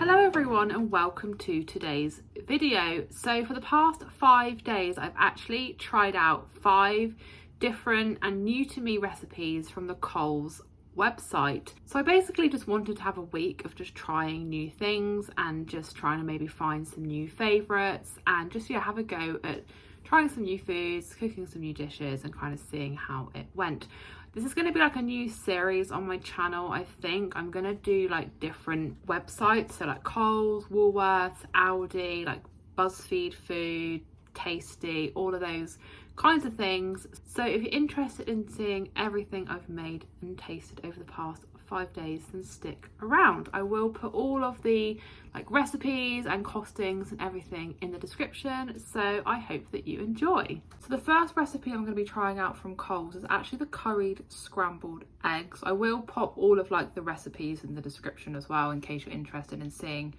Hello everyone and welcome to today's video. So for the past 5 days I've actually tried out 5 different and new to me recipes from the Coles website. So I basically just wanted to have a week of just trying new things and just trying to maybe find some new favourites and just have a go at trying some new foods, cooking some new dishes and kind of seeing how it went. This is going to be like a new series on my channel. I think I'm going to do like different websites, so like Coles, Woolworths, Aldi, like BuzzFeed Food, Tasty, all of those kinds of things. So if you're interested in seeing everything I've made and tasted over the past 5 days, then stick around. I will put all of the like recipes and costings and everything in the description, so I hope that you enjoy. So the first recipe I'm going to be trying out from Coles is actually the curried scrambled eggs. I will pop all of like the recipes in the description as well in case you're interested in seeing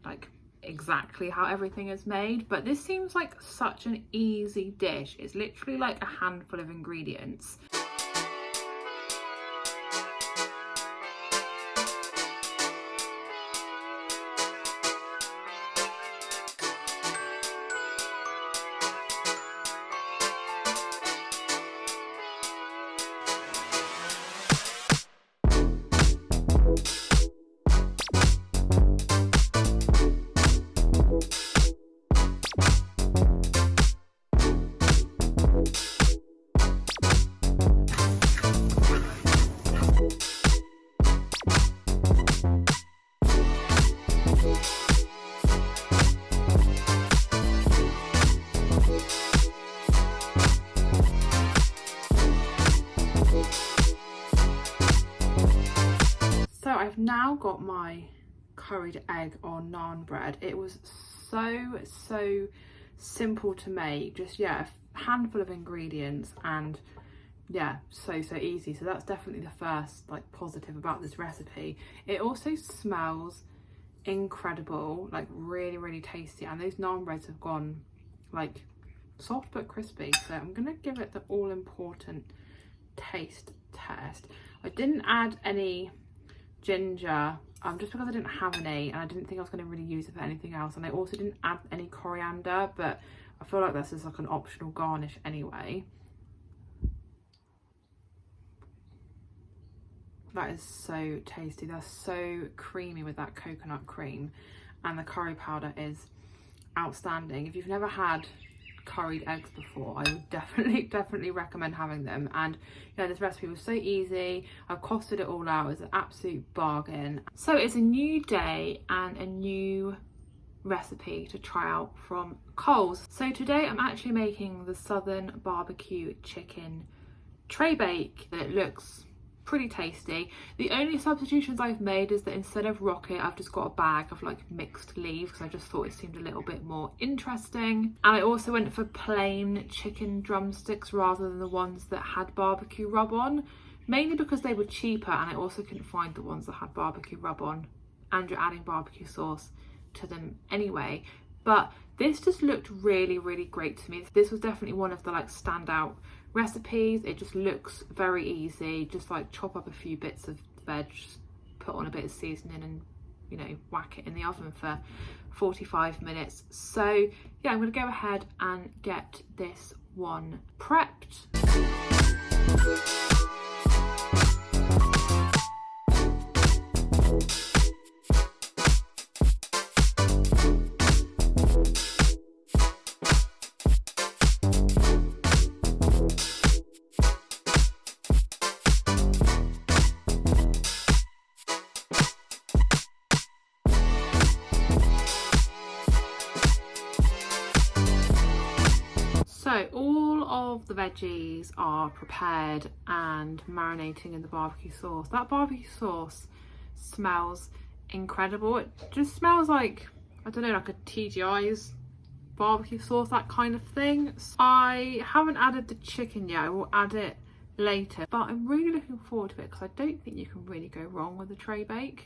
like exactly how everything is made, but this seems like such an easy dish. It's literally like a handful of ingredients. So I've now got my curried egg on naan bread. It was so simple to make, just a handful of ingredients and so easy. So that's definitely the first like positive about this recipe. It also smells incredible, like really tasty, and those naan breads have gone like soft but crispy. So I'm gonna give it the all important taste test. I didn't add any ginger just because I didn't have any and I didn't think I was going to really use it for anything else, and I also didn't add any coriander, but I feel like this is like an optional garnish anyway. That is so tasty. They're so creamy with that coconut cream, and the curry powder is outstanding. If you've never had curried eggs before, I would definitely recommend having them. And this recipe was so easy. I've costed it all out. It's an absolute bargain. So it's a new day and a new recipe to try out from Coles. So today I'm actually making the southern barbecue chicken Traybake. It looks pretty tasty. The only substitutions I've made is that instead of rocket, I've just got a bag of like mixed leaves because I just thought it seemed a little bit more interesting. And I also went for plain chicken drumsticks rather than the ones that had barbecue rub on, mainly because they were cheaper, and I also couldn't find the ones that had barbecue rub on, and you're adding barbecue sauce to them anyway. But this just looked really great to me. This was definitely one of the like standout recipes. It just looks very easy. Just like chop up a few bits of veg, put on a bit of seasoning and whack it in the oven for 45 minutes. So yeah, I'm gonna go ahead and get this one prepped. So all of the veggies are prepared and marinating in the barbecue sauce. That barbecue sauce smells incredible. It just smells like, I don't know, like a TGI's barbecue sauce, that kind of thing. I haven't added the chicken yet. I will add it later, but I'm really looking forward to it because I don't think you can really go wrong with a Traybake.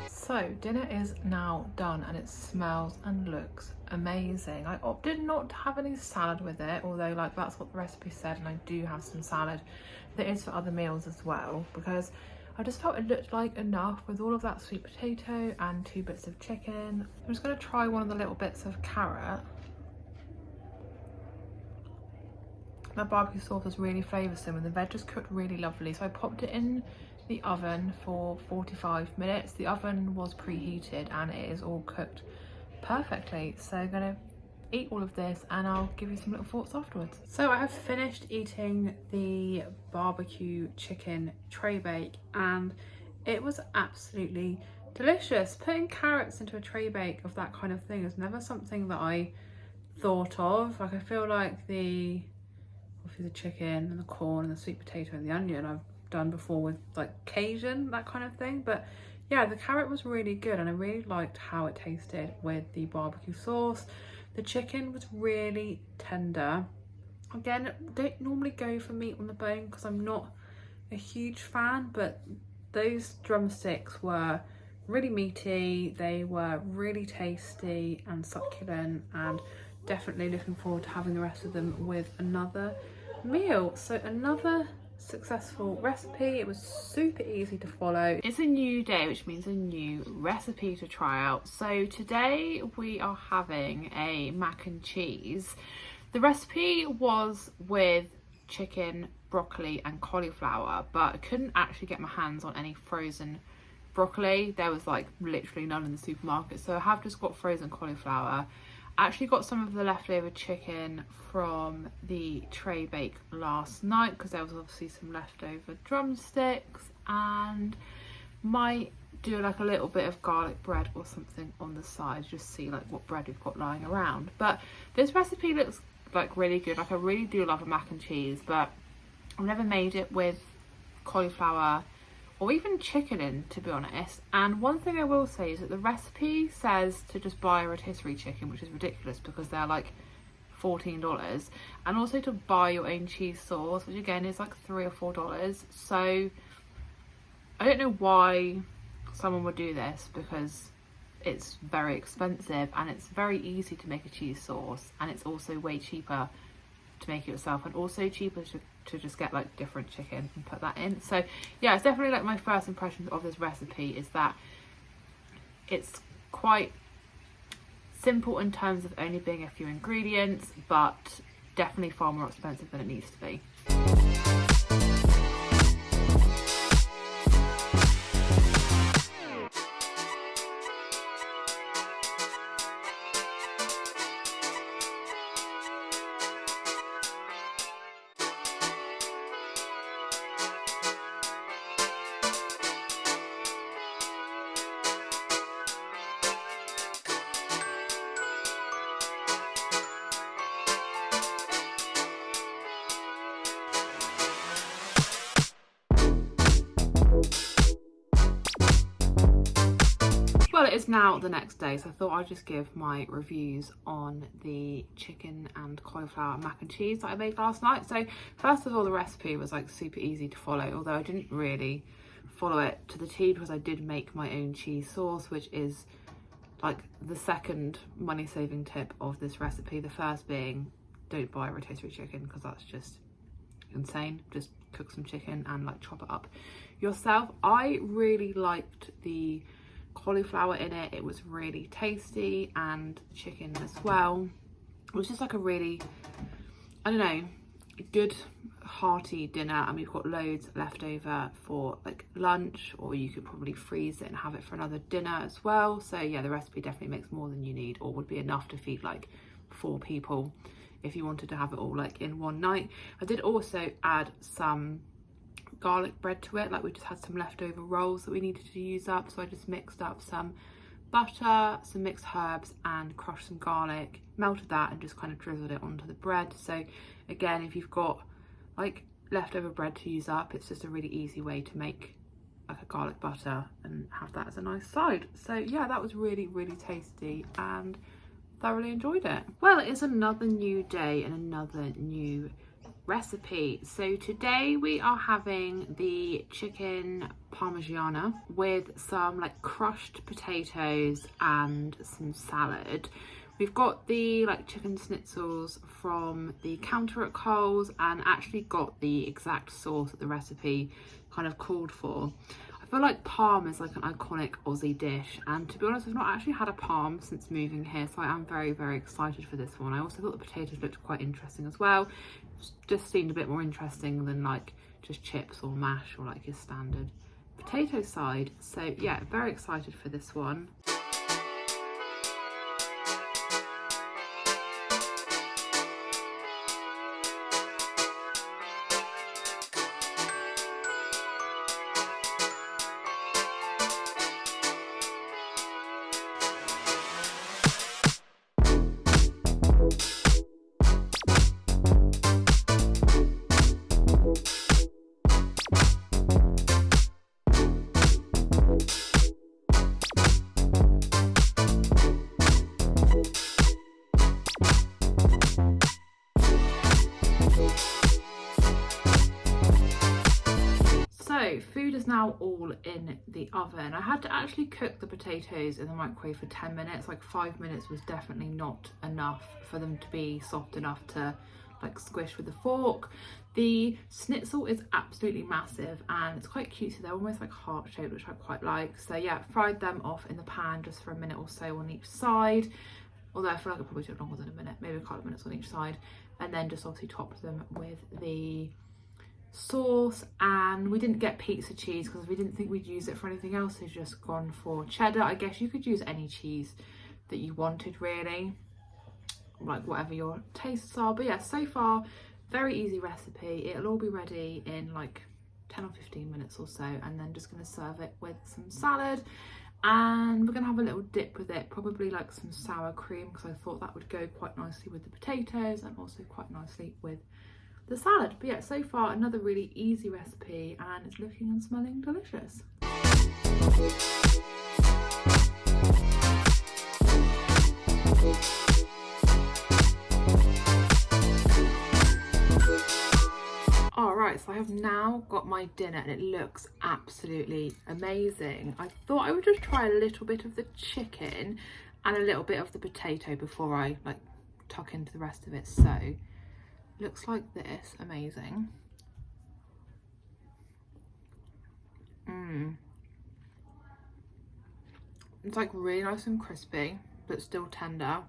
So So dinner is now done and it smells and looks amazing. I opted not to have any salad with it, although like that's what the recipe said, and I do have some salad that is for other meals as well, because I just felt it looked like enough with all of that sweet potato and 2 bits of chicken. I'm just going to try one of the little bits of carrot. That barbecue sauce was really flavoursome and the veg just cooked really lovely. So I popped it in the oven for 45 minutes. The oven was preheated and it is all cooked perfectly. So I'm going to eat all of this and I'll give you some little thoughts afterwards. So I have finished eating the barbecue chicken Traybake and it was absolutely delicious. Putting carrots into a Traybake of that kind of thing is never something that I thought of. Like I feel like the chicken and the corn and the sweet potato and the onion I've done before with like Cajun, that kind of thing, but yeah, the carrot was really good and I really liked how it tasted with the barbecue sauce. The chicken was really tender. Again, don't normally go for meat on the bone because I'm not a huge fan, but those drumsticks were really meaty, they were really tasty and succulent, and definitely looking forward to having the rest of them with another meal. So another successful recipe. It was super easy to follow. It's a new day, which means a new recipe to try out. So today we are having a mac and cheese. The recipe was with chicken, broccoli and cauliflower, but I couldn't actually get my hands on any frozen broccoli. There was like literally none in the supermarket, so I have just got frozen cauliflower. I actually got some of the leftover chicken from the Traybake last night because there was obviously some leftover drumsticks, and might do like a little bit of garlic bread or something on the side, just see like what bread we've got lying around. But this recipe looks like really good. Like I really do love a mac and cheese, but I've never made it with cauliflower or even chicken in, to be honest. And one thing I will say is that the recipe says to just buy a rotisserie chicken, which is ridiculous because they're like $14, and also to buy your own cheese sauce, which again is like $3 or $4. So I don't know why someone would do this, because it's very expensive and it's very easy to make a cheese sauce, and it's also way cheaper to make it yourself, and also cheaper to just get like different chicken and put that in. So yeah, it's definitely like my first impressions of this recipe is that it's quite simple in terms of only being a few ingredients, but definitely far more expensive than it needs to be. Well, it is now the next day, so I thought I'd just give my reviews on the chicken and cauliflower mac and cheese that I made last night. So first of all, the recipe was like super easy to follow, although I didn't really follow it to the T because I did make my own cheese sauce, which is like the second money-saving tip of this recipe. The first being don't buy rotisserie chicken because that's just insane. Just cook some chicken and like chop it up yourself. I really liked the cauliflower in it. It was really tasty, and chicken as well. It was just like a really, I don't know, good hearty dinner, and we've got loads left over for like lunch, or you could probably freeze it and have it for another dinner as well. So yeah, the recipe definitely makes more than you need, or would be enough to feed like 4 people if you wanted to have it all like in one night. I did also add some garlic bread to it, like we just had some leftover rolls that we needed to use up, so I just mixed up some butter, some mixed herbs and crushed some garlic, melted that and just kind of drizzled it onto the bread. So again, if you've got like leftover bread to use up, it's just a really easy way to make like a garlic butter and have that as a nice side. So yeah, that was really tasty and thoroughly enjoyed it. Well, it is another new day and another new recipe. So today we are having the chicken parmigiana with some like crushed potatoes and some salad. We've got the like chicken schnitzels from the counter at Coles and actually got the exact sauce that the recipe kind of called for. I feel like parm is like an iconic Aussie dish, and to be honest I've not actually had a parm since moving here, so I am very, very excited for this one. I also thought the potatoes looked quite interesting as well. Just seemed a bit more interesting than like just chips or mash or like your standard potato side. So yeah, very excited for this one. So food is now all in the oven. I had to actually cook the potatoes in the microwave for 10 minutes. Like 5 minutes was definitely not enough for them to be soft enough to like squish with a fork. The schnitzel is absolutely massive and it's quite cute, so they're almost like heart shaped, which I quite like. So yeah, fried them off in the pan just for a minute or so on each side, although I feel like it probably took longer than a minute, maybe a couple of minutes on each side, and then just obviously topped them with the sauce. And we didn't get pizza cheese because we didn't think we'd use it for anything else, so we've just gone for cheddar. I guess you could use any cheese that you wanted really, like whatever your tastes are. But yeah, so far very easy recipe. It'll all be ready in like 10 or 15 minutes or so, and then just going to serve it with some salad, and we're gonna have a little dip with it, probably like some sour cream, because I thought that would go quite nicely with the potatoes and also quite nicely with the salad. But yeah, so far another really easy recipe, and it's looking and smelling delicious. Alright, so I have now got my dinner and it looks absolutely amazing. I thought I would just try a little bit of the chicken and a little bit of the potato before I like tuck into the rest of it. So looks like this. Amazing. It's like really nice and crispy but still tender.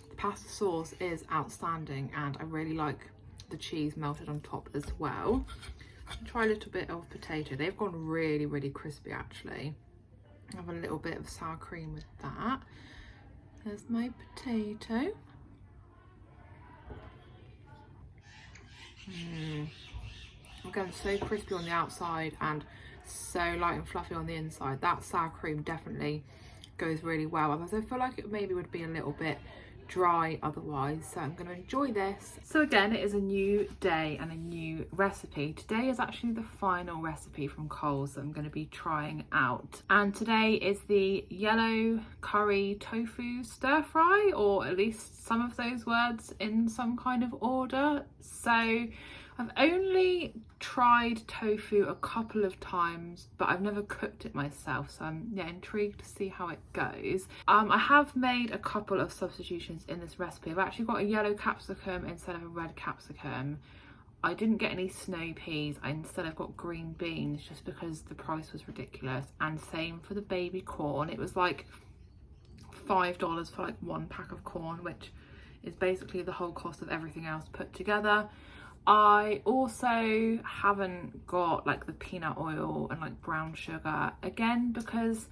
The pasta sauce is outstanding, and I really like the cheese melted on top as well. Try a little bit of potato. They've gone really, really crispy actually. Have a little bit of sour cream with that. There's my potato. Again, so crispy on the outside and so light and fluffy on the inside. That sour cream definitely goes really well. Otherwise I feel like it maybe would be a little bit dry otherwise, so I'm going to enjoy this. So again, it is a new day and a new recipe. Today is actually the final recipe from Coles that I'm going to be trying out, and today is the yellow curry tofu stir fry, or at least some of those words in some kind of order. So I've only tried tofu a couple of times, but I've never cooked it myself, so I'm intrigued to see how it goes. I have made a couple of substitutions in this recipe. I've actually got a yellow capsicum instead of a red capsicum. I didn't get any snow peas. I instead have got green beans just because the price was ridiculous, and same for the baby corn. It was like $5 for like one pack of corn, which is basically the whole cost of everything else put together. I also haven't got like the peanut oil and like brown sugar, again because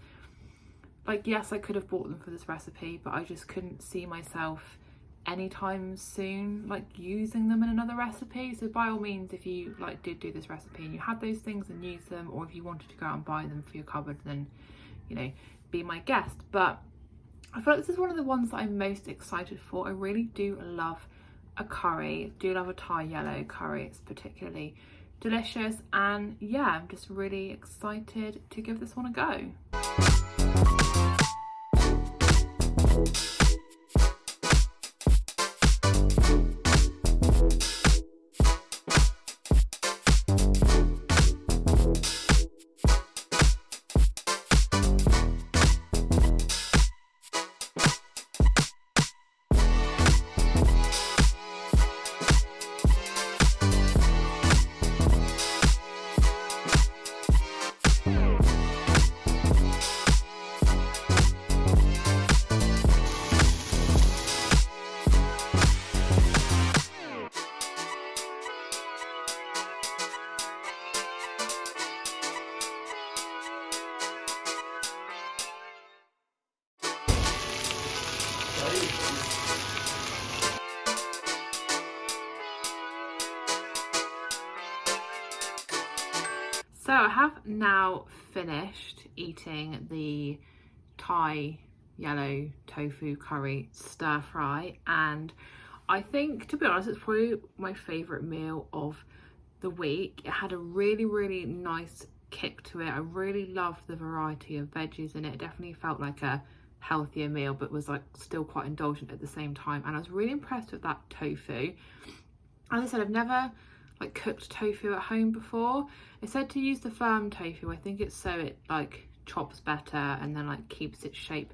like yes, I could have bought them for this recipe, but I just couldn't see myself anytime soon like using them in another recipe. So by all means, if you like did do this recipe and you had those things, and use them, or if you wanted to go out and buy them for your cupboard, then you know, be my guest. But I feel like this is one of the ones that I'm most excited for. I really do love a curry, do love a Thai yellow curry. It's particularly delicious, and yeah, I'm just really excited to give this one a go. So I have now finished eating the Thai yellow tofu curry stir fry, and I think, to be honest, it's probably my favourite meal of the week. It had a really nice kick to it. I really loved the variety of veggies in it. It definitely felt like a healthier meal, but was like still quite indulgent at the same time, and I was really impressed with that tofu. As I said, I've never like cooked tofu at home before. It said to use the firm tofu. I think it's so it like chops better and then like keeps its shape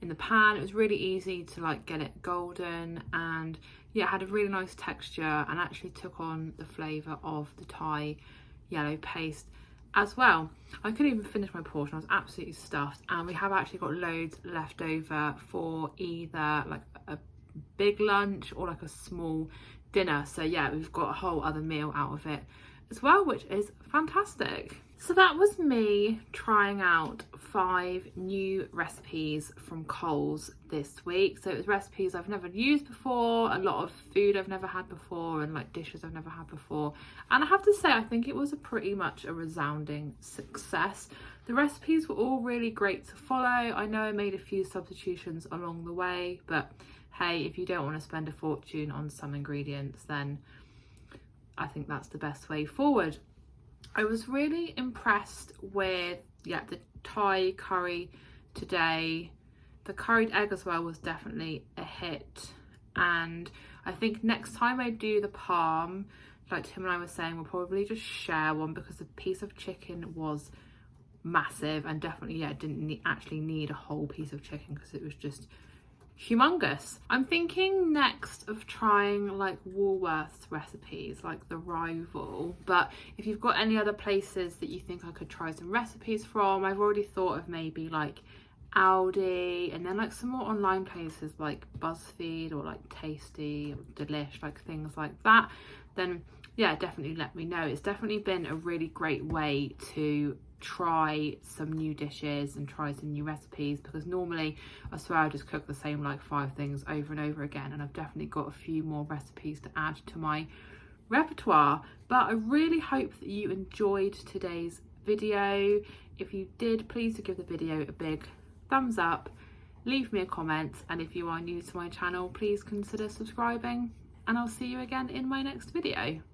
in the pan. It was really easy to like get it golden, and yeah, it had a really nice texture and actually took on the flavour of the Thai yellow paste as well. I couldn't even finish my portion. I was absolutely stuffed, and we have actually got loads left over for either like a big lunch or like a small dinner. So yeah, we've got a whole other meal out of it as well, which is fantastic. So that was me trying out 5 new recipes from Coles this week. So it was recipes I've never used before, a lot of food I've never had before, and like dishes I've never had before. And I have to say, I think it was pretty much a resounding success. The recipes were all really great to follow. I know I made a few substitutions along the way, but hey, if you don't want to spend a fortune on some ingredients, then I think that's the best way forward. I was really impressed with the Thai curry today. The curried egg as well was definitely a hit, and I think next time I do the parm, like Tim and I were saying, we'll probably just share one, because the piece of chicken was massive, and definitely didn't actually need a whole piece of chicken because it was just humongous. I'm thinking next of trying like Woolworths recipes, like the Rival, but if you've got any other places that you think I could try some recipes from, I've already thought of maybe like Aldi, and then like some more online places like BuzzFeed or like Tasty or Delish, like things like that, then yeah, definitely let me know. It's definitely been a really great way to try some new dishes and try some new recipes, because normally I swear I just cook the same like 5 things over and over again, and I've definitely got a few more recipes to add to my repertoire. But I really hope that you enjoyed today's video. If you did, please do give the video a big thumbs up, leave me a comment, and if you are new to my channel, please consider subscribing, and I'll see you again in my next video.